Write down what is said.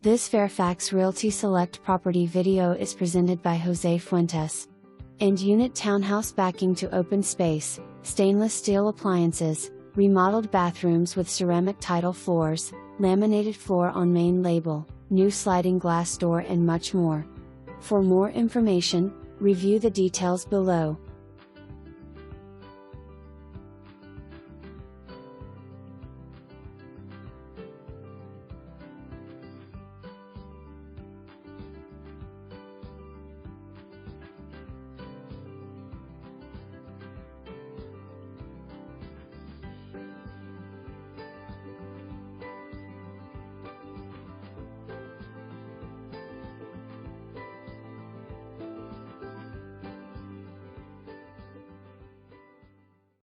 This Fairfax Realty Select property video is presented by Jose Fuentes. And Unit Townhouse backing to open space, stainless steel appliances, remodeled bathrooms with ceramic tile floors, laminated floor on main label, new sliding glass door and much more. For more information, review the details below.